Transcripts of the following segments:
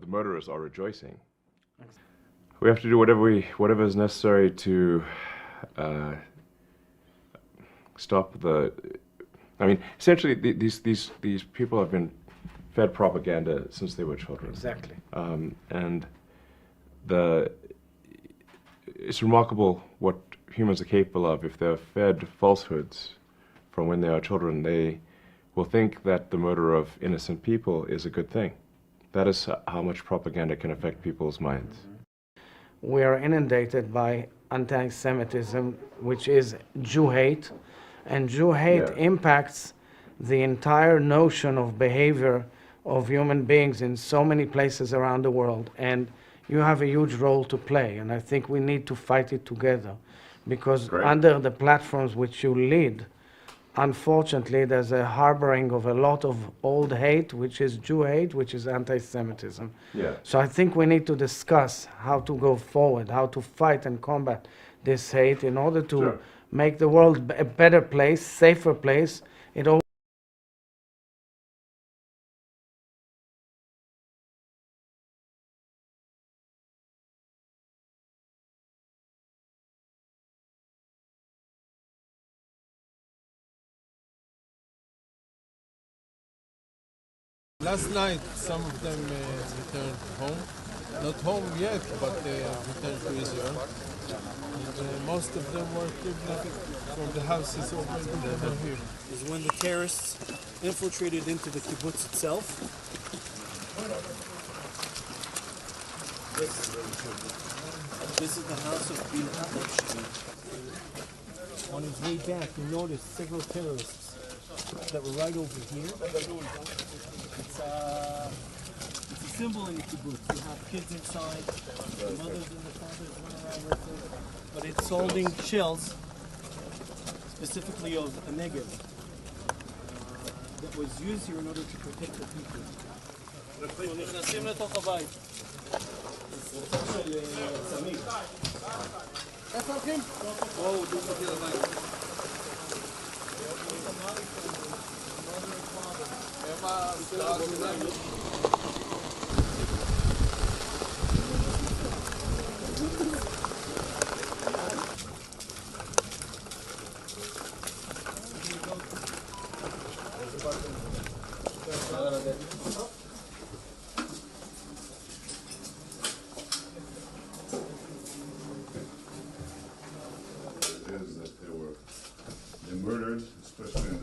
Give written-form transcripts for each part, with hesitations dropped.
the murderers are rejoicing. We have to do whatever is necessary to stop the. I mean, essentially, these people have been fed propaganda since they were children. Exactly. And it's remarkable what humans are capable of. If they're fed falsehoods from when they are children, they will think that the murder of innocent people is a good thing. That is how much propaganda can affect people's minds. We are inundated by anti-Semitism, which is Jew hate, and Jew hate impacts the entire notion of behavior of human beings in so many places around the world, and you have a huge role to play, and I think we need to fight it together, because under the platforms which you lead, unfortunately, there's a harboring of a lot of old hate, which is Jew hate, which is anti-Semitism. Yeah. So I think we need to discuss how to go forward, how to fight and combat this hate in order to make the world a better place, safer place. It all Last night, some of them returned home. Not home yet, but returned to Israel. And most of them were kidnapped from the houses over here. Is when the terrorists infiltrated into the kibbutz itself. This is the house of Bill. On his way back, you notice several terrorists that were right over here. It's a symbol in the kibbutz. You have kids inside, the mothers and the fathers run around with them. But it's holding shells, specifically of a Negev, that was used here in order to protect the people. נכנסים לתוך הבית. שרפה של סמים. איפה הולכים? בואו, דו חכי לבית.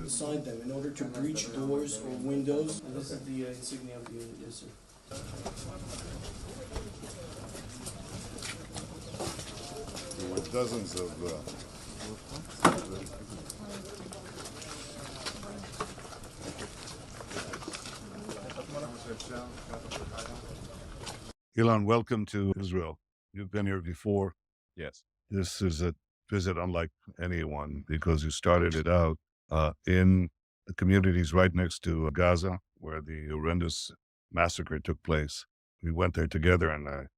Inside them in order to breach doors or windows. And this is the insignia of the unit, yes, sir. There were dozens of Eilon, welcome to Israel. You've been here before. Yes. This is a visit unlike anyone because you started it out in the communities right next to Gaza, where the horrendous massacre took place. We went there together, and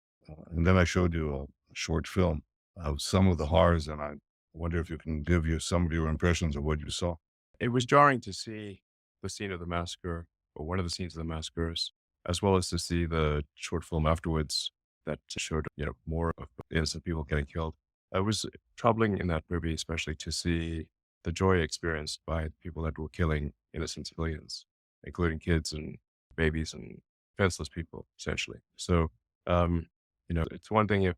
then I showed you a short film of some of the horrors, and I wonder if you can give you some of your impressions of what you saw. It was jarring to see the scene of the massacre, or one of the scenes of the massacres, as well as to see the short film afterwards that showed, more of innocent people getting killed. It was troubling in that movie, especially to see the joy experienced by people that were killing innocent civilians, including kids and babies and defenseless people, essentially. So, it's one thing if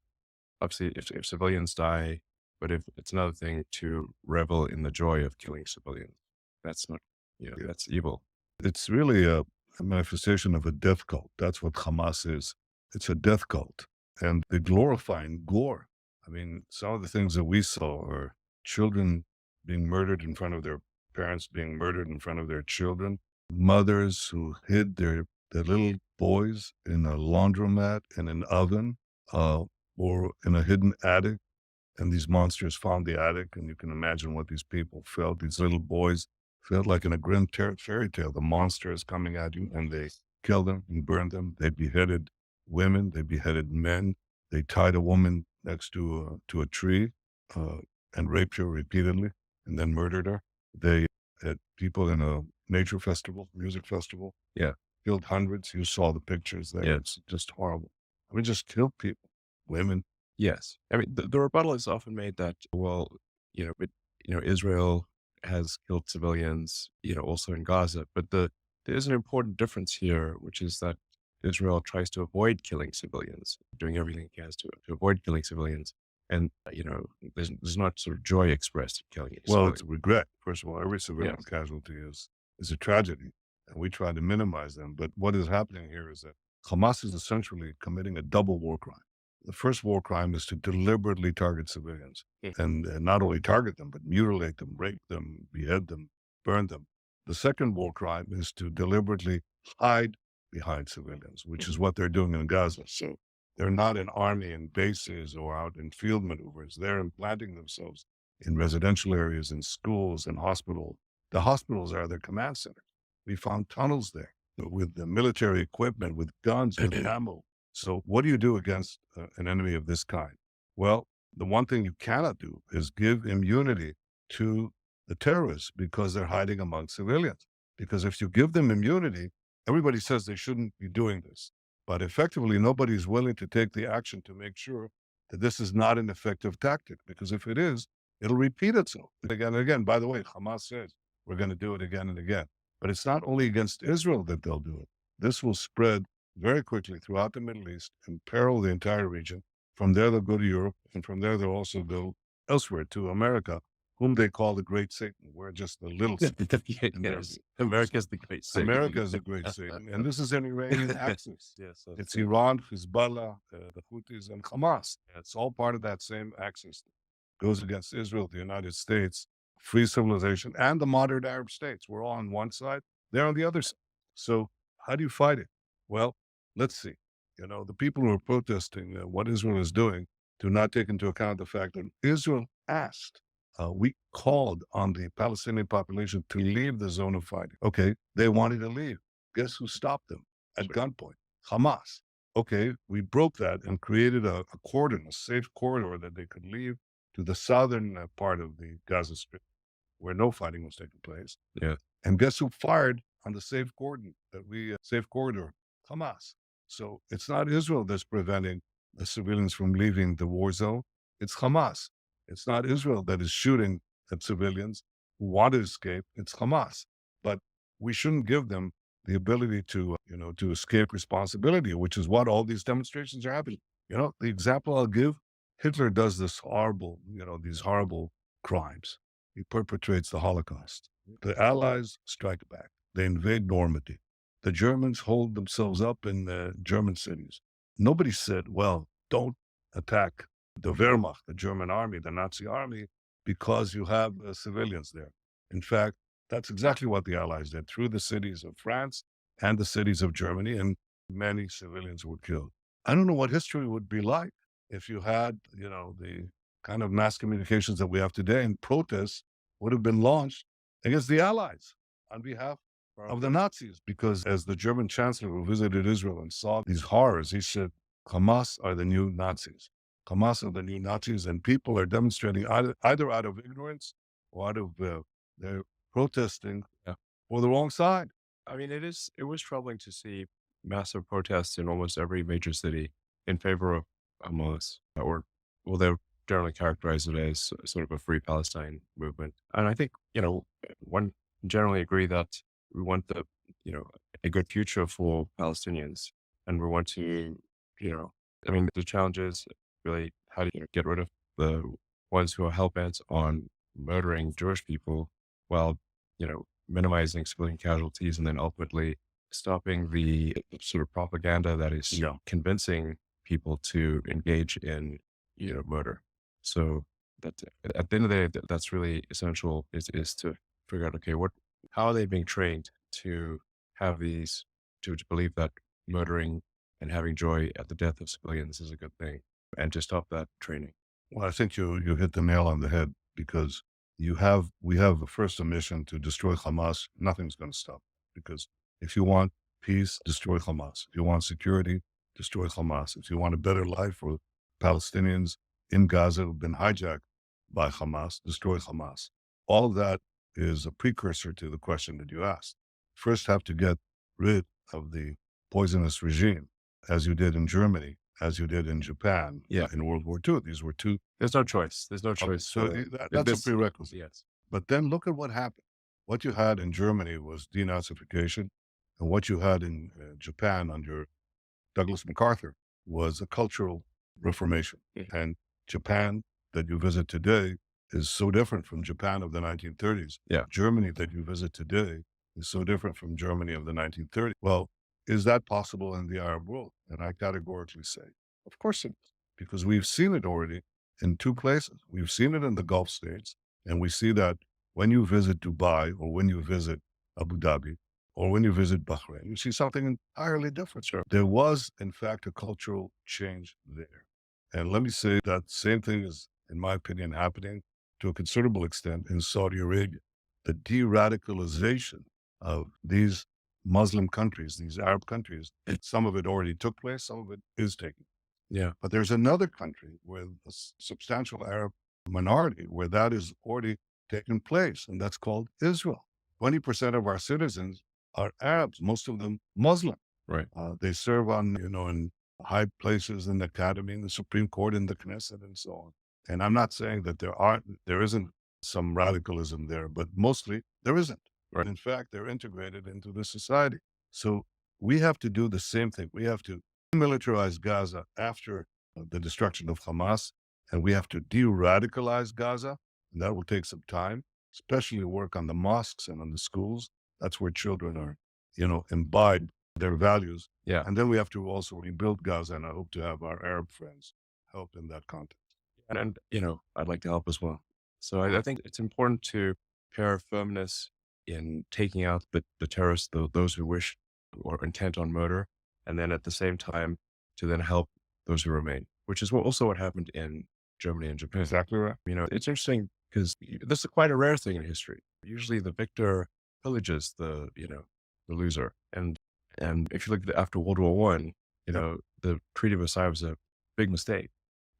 civilians die, but if it's another thing to revel in the joy of killing civilians. That's not, that's evil. It's really a manifestation of a death cult. That's what Hamas is. It's a death cult. And they're glorifying gore. I mean, some of the things that we saw are children being murdered in front of their parents, being murdered in front of their children, mothers who hid their little boys in a laundromat, in an oven, or in a hidden attic. And these monsters found the attic, and you can imagine what these people felt. These little boys felt like in a grim fairy tale. The monster is coming at you, and they kill them and burn them. They beheaded women. They beheaded men. They tied a woman next to a tree and raped her repeatedly, and then murdered her. They had people in a nature festival, music festival. Yeah. killed hundreds. You saw the pictures there. Yeah. It's just horrible. I mean, just killed people, women. Yes. I mean, the rebuttal is often made that, well, Israel has killed civilians, also in Gaza. But there is an important difference here, which is that Israel tries to avoid killing civilians, doing everything it can to avoid killing civilians. And, there's not sort of joy expressed in killing any Well, civilians. it's regret. First of all, every civilian Yes. casualty is a tragedy, and we try to minimize them. But what is happening here is that Hamas is essentially committing a double war crime. The first war crime is to deliberately target civilians, and not only target them, but mutilate them, rape them, behead them, burn them. The second war crime is to deliberately hide behind civilians, which is what they're doing in Gaza. So they're not an army in bases or out in field maneuvers. They're implanting themselves in residential areas, in schools, in hospitals. The hospitals are their command center. We found tunnels there with the military equipment, with guns, with ammo. So what do you do against an enemy of this kind? Well, the one thing you cannot do is give immunity to the terrorists because they're hiding among civilians. Because if you give them immunity, everybody says they shouldn't be doing this. But effectively, nobody's willing to take the action to make sure that this is not an effective tactic. Because if it is, it'll repeat itself again and again. By the way, Hamas says we're going to do it again and again. But it's not only against Israel that they'll do it. This will spread very quickly throughout the Middle East, imperil the entire region. From there, they'll go to Europe, and from there, they'll also go elsewhere to America, whom they call the Great Satan. We're just the little Satan. Yes. America's the great Satan. America is the Great Satan. And this is an Iranian axis. Yes. It's Iran, Hezbollah, the Houthis, and Hamas. It's all part of that same axis. Goes against Israel, the United States, free civilization, and the modern Arab states. We're all on one side, they're on the other side. So how do you fight it? Well, let's see. The people who are protesting what Israel is doing do not take into account the fact that Israel asked, we called on the Palestinian population to leave the zone of fighting. Okay, they wanted to leave. Guess who stopped them at gunpoint? Hamas. Okay, we broke that and created a cordon, a safe corridor that they could leave to the southern part of the Gaza Strip, where no fighting was taking place. Yeah. And guess who fired on the safe corridor? Hamas. So it's not Israel that's preventing the civilians from leaving the war zone. It's Hamas. It's not Israel that is shooting at civilians who want to escape. It's Hamas. But we shouldn't give them the ability to escape responsibility, which is what all these demonstrations are happening. The example I'll give, Hitler does these horrible crimes. He perpetrates the Holocaust. The Allies strike back. They invade Normandy. The Germans hold themselves up in the German cities. Nobody said, well, don't attack the Wehrmacht, the German army, the Nazi army, because you have civilians there. In fact, that's exactly what the Allies did through the cities of France and the cities of Germany, and many civilians were killed. I don't know what history would be like if you had, the kind of mass communications that we have today, and protests would have been launched against the Allies on behalf of the Nazis. Because as the German chancellor who visited Israel and saw these horrors, he said, Hamas are the new Nazis. Hamas are the new Nazis, and people are demonstrating either out of ignorance or out of they're protesting for the wrong side. I mean, it was troubling to see massive protests in almost every major city in favor of Hamas, they're generally characterized it as sort of a free Palestine movement. And I think, one generally agree that we want a good future for Palestinians. And we want to, the challenge is really how to get rid of the ones who are hell-bent on murdering Jewish people while, minimizing civilian casualties, and then ultimately stopping the sort of propaganda that is convincing people to engage in, murder. So that at the end of the day, that's really essential is to figure out, okay, how are they being trained to have to believe that murdering and having joy at the death of civilians is a good thing, and to stop that training. Well, I think you hit the nail on the head, because we have the first mission to destroy Hamas. Nothing's going to stop, because if you want peace, destroy Hamas. If you want security, destroy Hamas. If you want a better life for Palestinians in Gaza who've been hijacked by Hamas, destroy Hamas. All of that is a precursor to the question that you asked. First, have to get rid of the poisonous regime, as you did in Germany, as you did in Japan, in World War II. These were two. There's no choice. There's no choice. So that's a prerequisite. Yes. But then look at what happened. What you had in Germany was denazification, and what you had in Japan under Douglas MacArthur was a cultural reformation. And Japan that you visit today is so different from Japan of the 1930s. Yeah. Germany that you visit today is so different from Germany of the 1930s. Well, is that possible in the Arab world? And I categorically say, of course it is, because we've seen it already in two places. We've seen it in the Gulf states, and we see that when you visit Dubai or when you visit Abu Dhabi or when you visit Bahrain, you see something entirely different. Sure. There was, in fact, a cultural change there. And let me say that same thing is, in my opinion, happening to a considerable extent in Saudi Arabia. The de-radicalization of these Muslim countries, these Arab countries, some of it already took place, some of it is taking. Yeah. But there's another country with a substantial Arab minority where that is already taken place, and that's called Israel. 20% of our citizens are Arabs, most of them Muslim. Right. They serve on, in high places in the academy, in the Supreme Court, in the Knesset, and so on. And I'm not saying that there isn't some radicalism there, but mostly there isn't. Right. In fact, they're integrated into the society. So we have to do the same thing. We have to demilitarize Gaza after the destruction of Hamas, and we have to de-radicalize Gaza, and that will take some time, especially work on the mosques and on the schools. That's where children are, imbibe their values. Yeah. And then we have to also rebuild Gaza, and I hope to have our Arab friends help in that context. And I'd like to help as well. So I think it's important to pair firmness in taking out the terrorists, those who wish or intent on murder, and then at the same time to then help those who remain, which is also what happened in Germany and Japan. Exactly right. It's interesting because this is quite a rare thing in history. Usually the victor pillages the loser. And if you look after World War I, the Treaty of Versailles was a big mistake,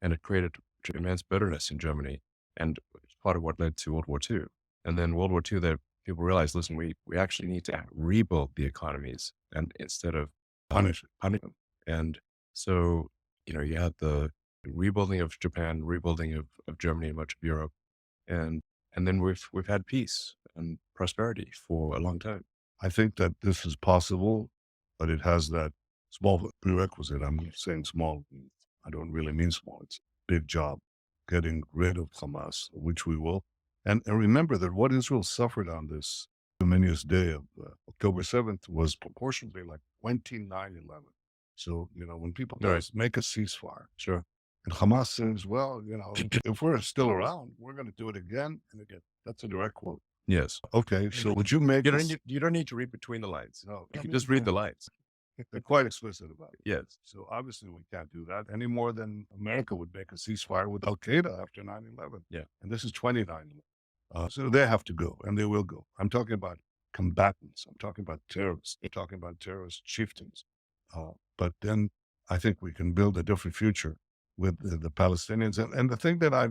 and it created immense bitterness in Germany, and it's part of what led to World War II. And then World War II, that people realized, listen, we actually need to rebuild the economies, and instead of punish them. And so, you had the rebuilding of Japan, rebuilding of Germany and much of Europe, and then we've had peace and prosperity for a long time. I think that this is possible, but it has that small prerequisite. I'm saying small. I don't really mean small. It's a big job getting rid of Hamas, which we will. And remember that what Israel suffered on this ignominious day of October 7th was proportionately like 29/11. So, when people make a ceasefire, Sure. and Hamas says, well, if we're still around, we're going to do it again and again. That's a direct quote. Yes. Okay, so would you make You don't need to read between the lines. No, You can just read the lines. They're quite explicit about it. Yes. So obviously we can't do that any more than America would make a ceasefire with Al Qaeda after 9/11. Yeah. And this is 29/11. So they have to go, and they will go. I'm talking about combatants. I'm talking about terrorists. I'm talking about terrorist chieftains. But then I think we can build a different future with the Palestinians. And the thing that I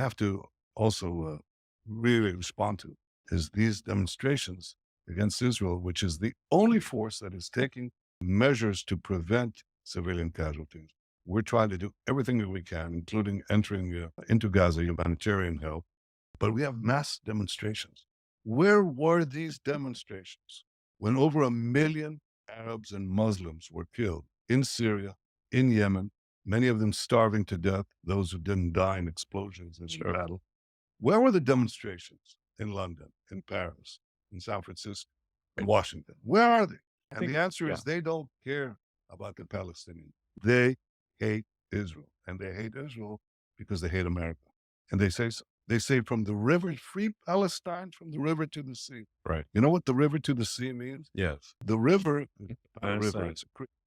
have to also really respond to is these demonstrations against Israel, which is the only force that is taking measures to prevent civilian casualties. We're trying to do everything that we can, including entering into Gaza, humanitarian help, but we have mass demonstrations. Where were these demonstrations when over 1 million Arabs and Muslims were killed in Syria, in Yemen, many of them starving to death, those who didn't die in explosions in the battle? Where were the demonstrations in London, in Paris, in San Francisco, in Washington? Where are they? And the answer is they don't care about the Palestinians. They hate Israel. And they hate Israel because they hate America. And they say from the river, free Palestine from the river to the sea. Right. You know what the river to the sea means? Yes. The river, river. it's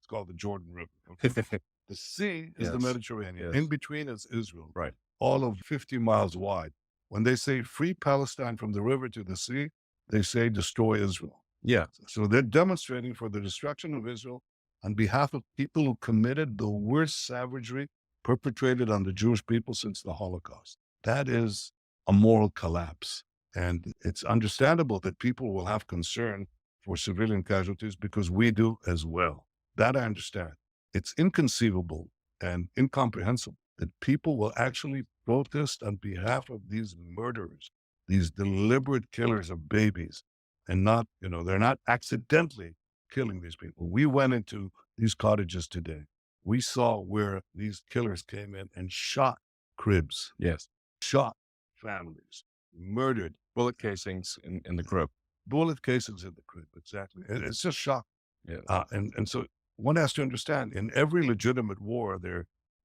called the Jordan River. Okay? The sea is the Mediterranean. Yes. In between is Israel. Right. All of 50 miles wide. When they say free Palestine from the river to the sea, they say destroy Israel. Yeah. So they're demonstrating for the destruction of Israel on behalf of people who committed the worst savagery perpetrated on the Jewish people since the Holocaust. That is a moral collapse. And it's understandable that people will have concern for civilian casualties because we do as well. That I understand. It's inconceivable and incomprehensible that people will actually protest on behalf of these murderers, these deliberate killers of babies, and not, they're not accidentally killing these people. We went into these cottages today. We saw where these killers came in and shot cribs. Yes. Shot families, murdered. Bullet casings in the crib. Bullet casings in the crib, exactly. It's just shocking. Yeah. And so one has to understand, in every legitimate war,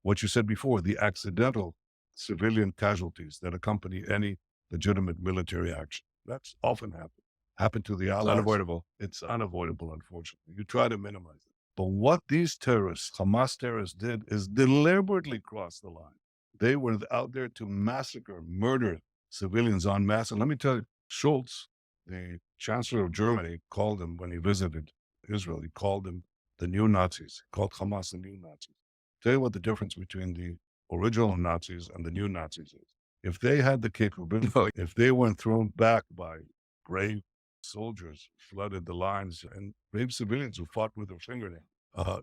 what you said before, the accidental civilian casualties that accompany any legitimate military action. That's often happened to the Allies. It's unavoidable. It's unavoidable, unfortunately. You try to minimize it. But what these terrorists, Hamas terrorists, did is deliberately cross the line. They were out there to massacre, murder civilians en masse. And let me tell you, Schultz, the Chancellor of Germany, called them when he visited Israel. He called them the new Nazis. He called Hamas the new Nazis. Tell you what the difference between the original Nazis and the new Nazis is. If they had the capability, if they weren't thrown back by brave soldiers who flooded the lines and brave civilians who fought with their fingernails,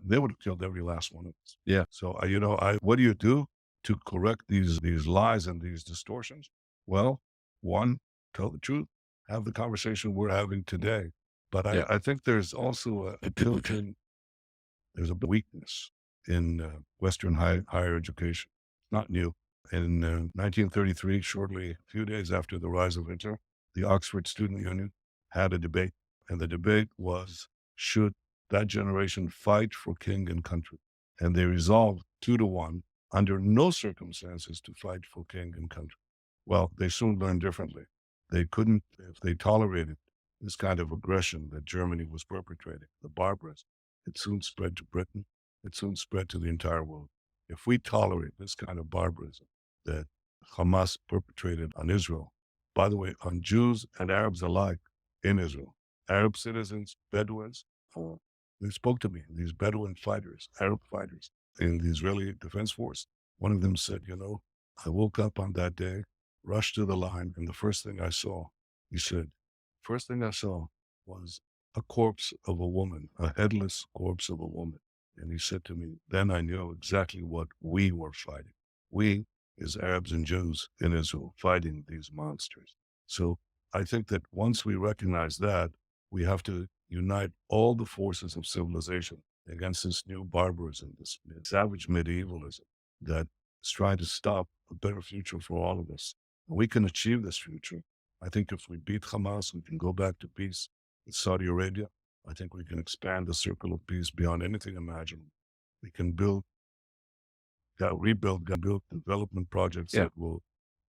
they would have killed every last one of us. Yeah. So, what do you do to correct these lies and these distortions? Well, one, tell the truth, have the conversation we're having today. But I think there's also a built-in, there's a weakness in Western higher education. Not new. In 1933, a few days after the rise of Hitler, the Oxford Student Union had a debate. And the debate was, should that generation fight for king and country? And they resolved 2-1, under no circumstances to fight for king and country. Well, they soon learned differently. They couldn't, if they tolerated this kind of aggression that Germany was perpetrating, the barbarism, it soon spread to Britain. It soon spread to the entire world. If we tolerate this kind of barbarism that Hamas perpetrated on Israel, by the way, on Jews and Arabs alike in Israel, Arab citizens, Bedouins, they spoke to me, these Bedouin fighters, Arab fighters in the Israeli Defense Force. One of them said, I woke up on that day, rushed to the line, and the first thing I saw, he said, first thing I saw was a corpse of a woman, a headless corpse of a woman. And he said to me, then I knew exactly what we were fighting. We, as Arabs and Jews in Israel, fighting these monsters. So I think that once we recognize that, we have to unite all the forces of civilization against this new barbarism, this savage medievalism that is trying to stop a better future for all of us. And we can achieve this future. I think if we beat Hamas, we can go back to peace with Saudi Arabia. I think we can expand the circle of peace beyond anything imaginable. We can build development projects that will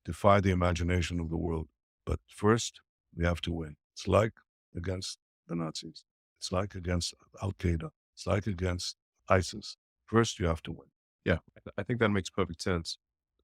defy the imagination of the world. But first, we have to win. It's like against the Nazis. It's like against Al-Qaeda. It's like against ISIS. First, you have to win. Yeah, I think that makes perfect sense.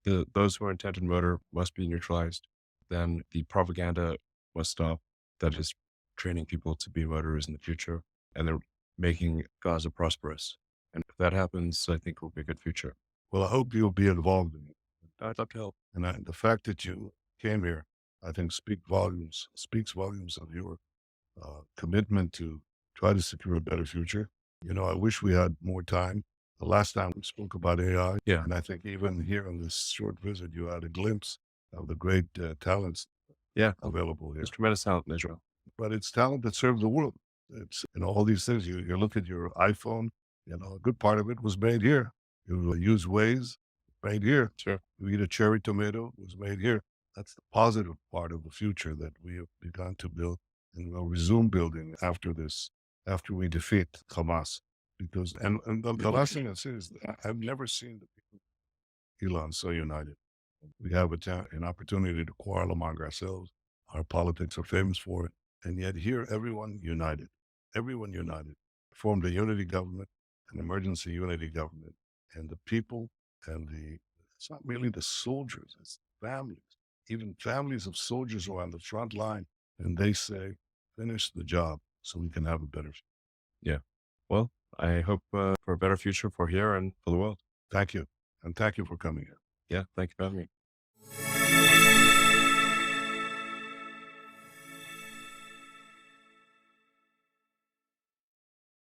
Those who are intent on murder must be neutralized. Then the propaganda must stop. That is training people to be murderers in the future, and they're making Gaza prosperous. And if that happens, I think it will be a good future. Well, I hope you'll be involved in it. I'd love to help. And the fact that you came here, I think speaks volumes of your commitment to try to secure a better future. I wish we had more time. The last time we spoke about AI, and I think even here on this short visit, you had a glimpse of the great talents available here. There's tremendous talent in Israel. But it's talent that serves the world. It's all these things. You look at your iPhone, a good part of it was made here. You use Waze, made here. Sure. You eat a cherry tomato, it was made here. That's the positive part of the future that we have begun to build, and we'll resume building after we defeat Hamas. Because the last thing I say is I've never seen the people of Elan so united. We have an opportunity to quarrel among ourselves. Our politics are famous for it. And yet here, everyone united, formed a unity government, an emergency unity government. And the people it's not merely the soldiers, it's families, even families of soldiers who are on the front line. And they say, finish the job so we can have a better future. Yeah. Well, I hope for a better future for here and for the world. Thank you. And thank you for coming here. Yeah. Thank you for having me.